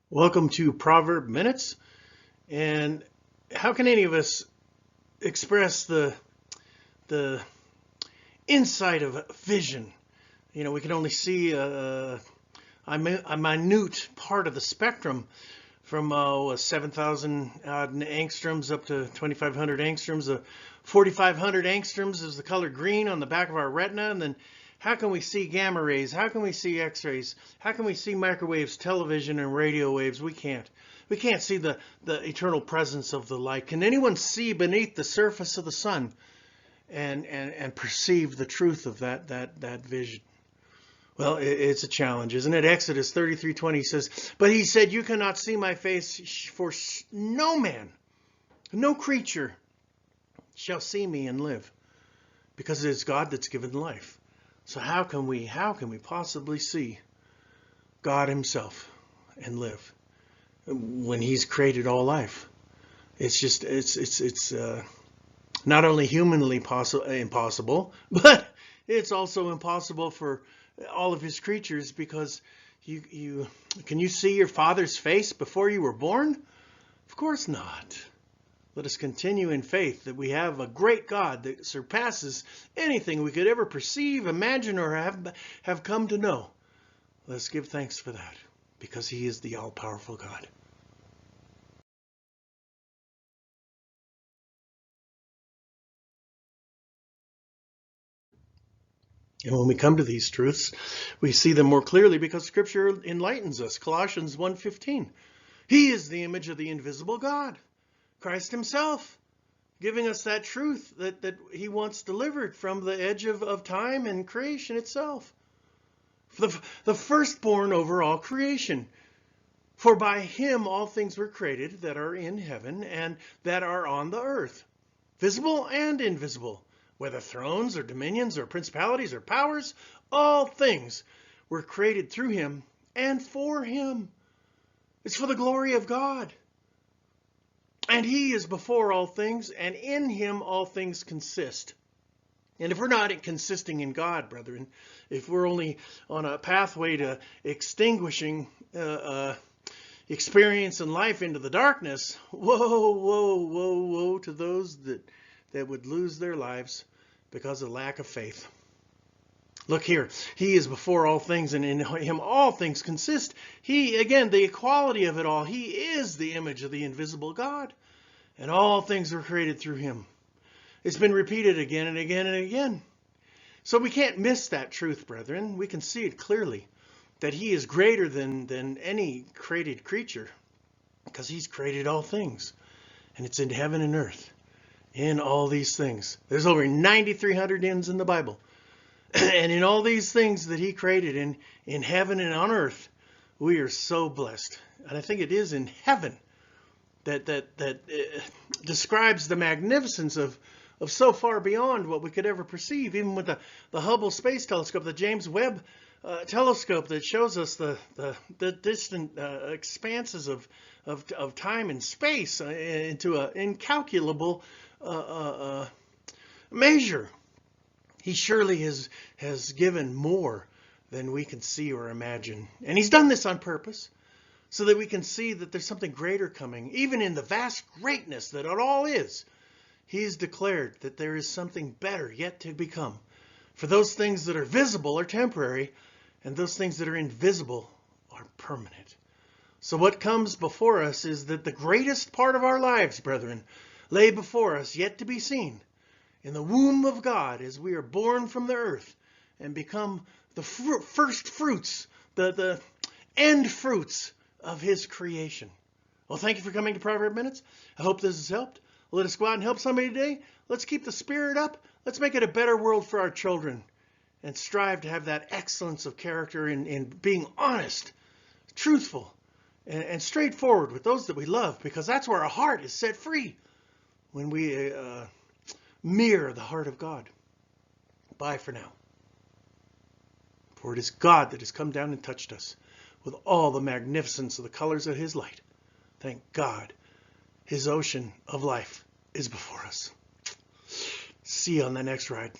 Welcome to Proverb Minutes. And how can any of us express the insight of vision? You know, we can only see a minute part of the spectrum from 7,000 angstroms up to 2,500 angstroms. 4,500 angstroms is the color green on the back of our retina, and then how can we see gamma rays? How can we see X-rays? How can we see microwaves, television, and radio waves? We can't. We can't see the eternal presence of the light. Can anyone see beneath the surface of the sun and perceive the truth of that vision? Well, it's a challenge, isn't it? Exodus 33:20 says, "But he said, you cannot see my face, for no man, no creature shall see me and live," because it is God that's given life. So how can we possibly see God himself and live when he's created all life? It's just, it's not only humanly impossible, but it's also impossible for all of his creatures, because can you see your Father's face before you were born? Of course not. Let us continue in faith that we have a great God that surpasses anything we could ever perceive, imagine, or have come to know. Let's give thanks for that, because he is the all-powerful God. And when we come to these truths, we see them more clearly because Scripture enlightens us. Colossians 1:15. He is the image of the invisible God, Christ himself, giving us that truth that he wants delivered from the edge of time and creation itself. The firstborn over all creation. For by him all things were created that are in heaven and that are on the earth, visible and invisible, whether thrones or dominions or principalities or powers, all things were created through him and for him. It's for the glory of God. And he is before all things, and in him all things consist. And if we're not consisting in God, brethren, if we're only on a pathway to extinguishing experience and life into the darkness, woe to those that would lose their lives because of lack of faith. Look here, he is before all things, and in him all things consist. He, again, the equality of it all. He is the image of the invisible God, and all things were created through him. It's been repeated again and again and again. So we can't miss that truth, brethren. We can see it clearly, that he is greater than any created creature, because he's created all things, and it's in heaven and earth, in all these things. There's over 9,300 ins in the Bible. And in all these things that he created in heaven and on earth, we are so blessed. And I think it is in heaven that describes the magnificence of so far beyond what we could ever perceive, even with the Hubble Space Telescope, the James Webb telescope that shows us the distant expanses of time and space into an incalculable measure. He surely has given more than we can see or imagine. And he's done this on purpose, so that we can see that there's something greater coming. Even in the vast greatness that it all is, he's declared that there is something better yet to become. For those things that are visible are temporary, and those things that are invisible are permanent. So what comes before us is that the greatest part of our lives, brethren, lay before us yet to be seen in the womb of God, as we are born from the earth and become the first fruits, the end fruits of his creation. Well, thank you for coming to Proverb Minutes. I hope this has helped. Let us go out and help somebody today. Let's keep the spirit up. Let's make it a better world for our children, and strive to have that excellence of character in being honest, truthful, and straightforward with those that we love, because that's where our heart is set free, when we mirror the heart of God. Bye for now. For it is God that has come down and touched us with all the magnificence of the colors of his light. Thank God, his ocean of life is before us. See you on the next ride.